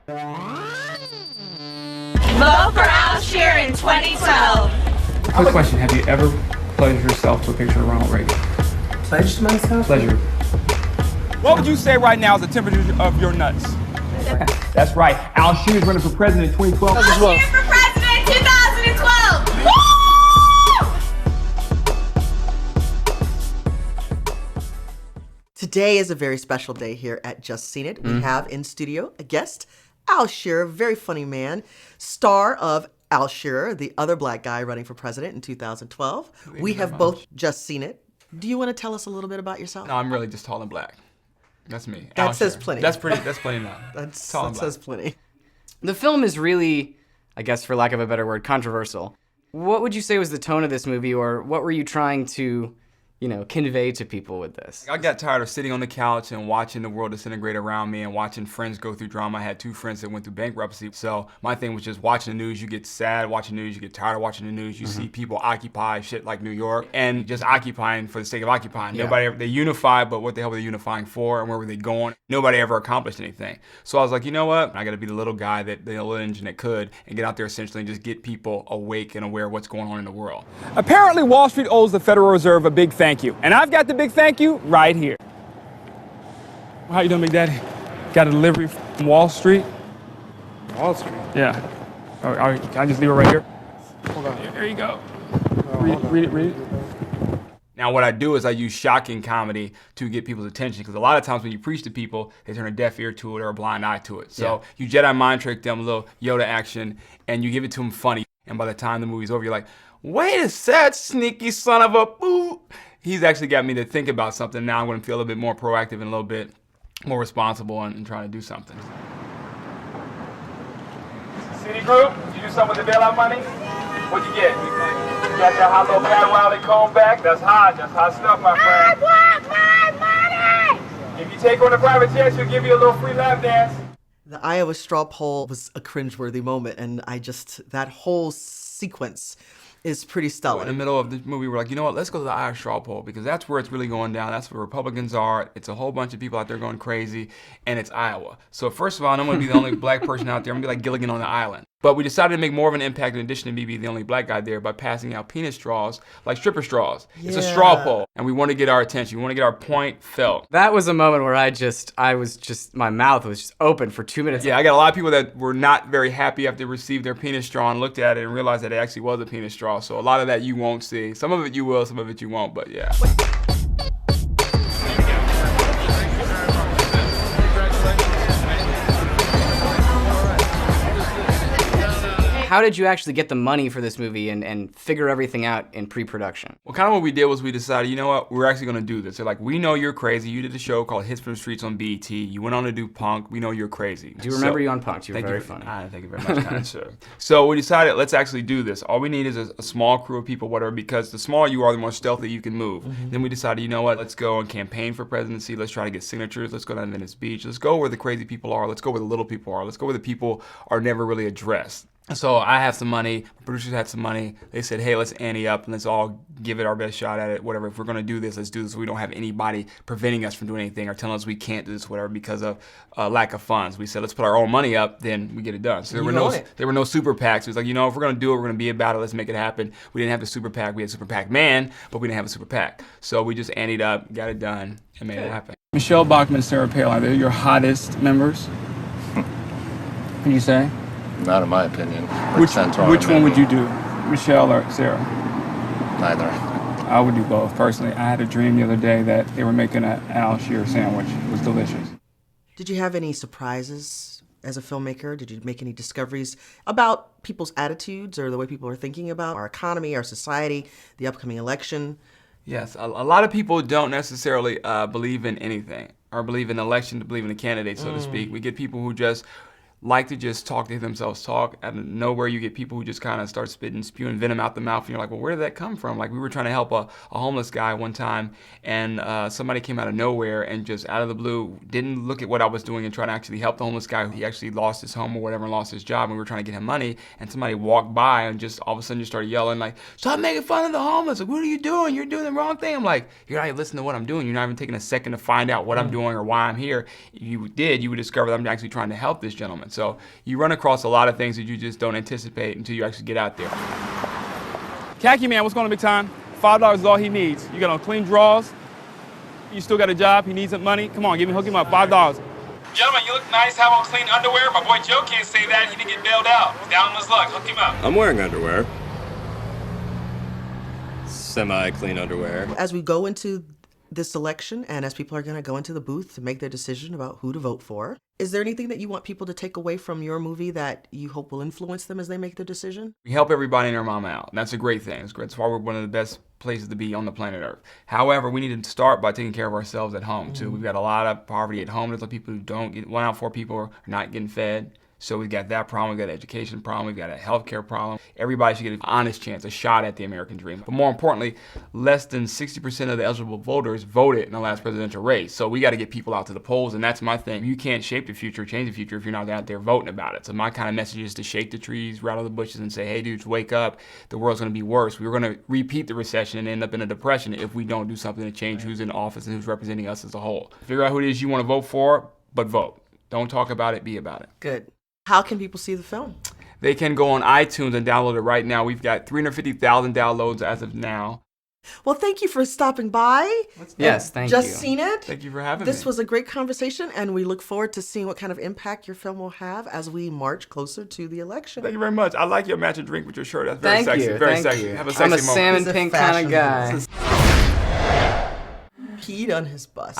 Vote for Al Shearer in 2012. Quick question, have you ever pledged yourself to a picture of Ronald Reagan? Pledged myself? Pleasure. What would you say right now is the temperature of your nuts? That's right. Al Shearer's running for president in 2012 as well. Al Shearer for president in 2012. Woo! Today is a very special day here at Just Seen It. We have in studio a guest, Al Shearer, very funny man, star of Al Shearer, the other black guy running for president in 2012. We have both just seen it. Do you want to tell us a little bit about yourself? No, I'm really just tall and black. That's me. That Al says Shearer. plenty. That's plenty enough. That tall and black. says plenty. The film is really, I guess for lack of a better word, controversial. What would you say was the tone of this movie, or what were you trying to, convey to people with this? I got tired of sitting on the couch and watching the world disintegrate around me and watching friends go through drama. I had 2 friends that went through bankruptcy. So my thing was just watching the news. You get sad watching the news. You get tired of watching the news. You see people occupy shit like New York and just occupying for the sake of occupying. Yeah. They unified, but what the hell were they unifying for and where were they going? Nobody ever accomplished anything. So I was like, you know what? I got to be the little guy, the little engine that could, and get out there essentially and just get people awake and aware of what's going on in the world. Apparently, Wall Street owes the Federal Reserve a big thank you. And I've got the big thank you right here. How you doing, Big Daddy? Got a delivery from Wall Street? Wall Street. Yeah. Oh, can I just leave it right here? Hold on. There you go. Read it. Now what I do is I use shocking comedy to get people's attention, because a lot of times when you preach to people, they turn a deaf ear to it or a blind eye to it. So you Jedi mind trick them, a little Yoda action, and you give it to them funny. And by the time the movie's over, you're like, wait a sec, sneaky son of a boo. He's actually got me to think about something. Now I'm going to feel a little bit more proactive and a little bit more responsible and trying to do something. Citigroup, you do something with the bailout money? What'd you get? You got that hot little Pat Riley comb back? That's hot stuff, my friend. I want my money! If you take on a private jet, she'll give you a little free lap dance. The Iowa straw poll was a cringeworthy moment, and that whole sequence is pretty stellar. In the middle of the movie, we're like, you know what, let's go to the Iowa straw poll, because that's where it's really going down. That's where Republicans are. It's a whole bunch of people out there going crazy, and it's Iowa. So first of all, I'm going to be the only black person out there. I'm going to be like Gilligan on the island. But we decided to make more of an impact in addition to me being the only black guy there by passing out penis straws, like stripper straws. It's a straw poll, and we want to get our attention. We want to get our point felt. That was a moment where my mouth was just open for 2 minutes. Yeah, I got a lot of people that were not very happy after they received their penis straw and looked at it and realized that it actually was a penis straw. So a lot of that you won't see. Some of it you will, some of it you won't, but yeah. How did you actually get the money for this movie and figure everything out in pre-production? Well, kind of what we did was we decided, you know what, we're actually going to do this. They're like, we know you're crazy. You did a show called Hits from the Streets on BET. You went on to do Punk. We know you're crazy. Do you remember you on Punk? You were very funny. Thank you very much, kind sir. So we decided, let's actually do this. All we need is a small crew of people, whatever, because the smaller you are, the more stealthy you can move. Then we decided, you know what, let's go and campaign for presidency. Let's try to get signatures. Let's go down to Venice Beach. Let's go where the crazy people are. Let's go where the little people are. Let's go where the people are never really addressed. So I have some money, producers had some money. They said, hey, let's ante up and let's all give it our best shot at it, whatever. If we're gonna do this, let's do this so we don't have anybody preventing us from doing anything or telling us we can't do this, whatever, because of lack of funds. We said, let's put our own money up, then we get it done. So there were no super PACs. It was like, you know, if we're gonna do it, we're gonna be about it, let's make it happen. We didn't have the super PAC, we had Super PAC Man, but we didn't have a super PAC. So we just anteed up, got it done, and made it happen. Michelle Bachman and Sarah Palin, they're your hottest members. What do you say? Not in my opinion. Which one would you do, Michelle or Sarah? Neither. I would do both. Personally, I had a dream the other day that they were making an Al Shearer sandwich. It was delicious. Did you have any surprises as a filmmaker? Did you make any discoveries about people's attitudes or the way people are thinking about our economy, our society, the upcoming election? Yes, a lot of people don't necessarily believe in anything or believe in election to believe in a candidate, so to speak. We get people who just like to just talk to themselves talk. Out of nowhere, you get people who just kind of start spewing venom out the mouth, and you're like, well, where did that come from? Like, we were trying to help a homeless guy one time, and somebody came out of nowhere and just out of the blue didn't look at what I was doing and try to actually help the homeless guy. He actually lost his home or whatever and lost his job, and we were trying to get him money, and somebody walked by and just all of a sudden just started yelling like, stop making fun of the homeless. Like, what are you doing? You're doing the wrong thing. I'm like, you're not even listening to what I'm doing. You're not even taking a second to find out what I'm doing or why I'm here. If you did, you would discover that I'm actually trying to help this gentleman. doing. So you run across a lot of things that you just don't anticipate until you actually get out there. Khaki man, what's going on, big time? $5 is all he needs. You got on clean drawers. You still got a job. He needs some money. Come on, hook him up. $5. Gentlemen, you look nice. Have on clean underwear. My boy Joe can't say that. He didn't get bailed out. He's down on his luck. Hook him up. I'm wearing underwear. Semi-clean underwear. As we go into this election and as people are going to go into the booth to make their decision about who to vote for, is there anything that you want people to take away from your movie that you hope will influence them as they make their decision? We help everybody and their mama out, and that's a great thing. It's great. That's why we're one of the best places to be on the planet Earth. However, we need to start by taking care of ourselves at home, too. We've got a lot of poverty at home. There's a lot of people who don't get, 1 out of 4 people are not getting fed. So we've got that problem, we've got an education problem, we've got a healthcare problem. Everybody should get an honest chance, a shot at the American dream. But more importantly, less than 60% of the eligible voters voted in the last presidential race. So we got to get people out to the polls, and that's my thing. You can't shape the future, change the future if you're not out there voting about it. So my kind of message is to shake the trees, rattle the bushes, and say, hey dudes, wake up. The world's going to be worse. We're going to repeat the recession and end up in a depression if we don't do something to change who's in office and who's representing us as a whole. Figure out who it is you want to vote for, but vote. Don't talk about it, be about it. Good. How can people see the film? They can go on iTunes and download it right now. We've got 350,000 downloads as of now. Well, thank you for stopping by. Yes, thank Just you. seen it. Thank you for having me. This was a great conversation, and we look forward to seeing what kind of impact your film will have as we march closer to the election. Thank you very much. I like your matching drink with your shirt. That's very Thank sexy. you. Very Thank sexy. you. Have a sexy I'm a moment. salmon He's a pink kind of fashion- guy. Peed on his bus.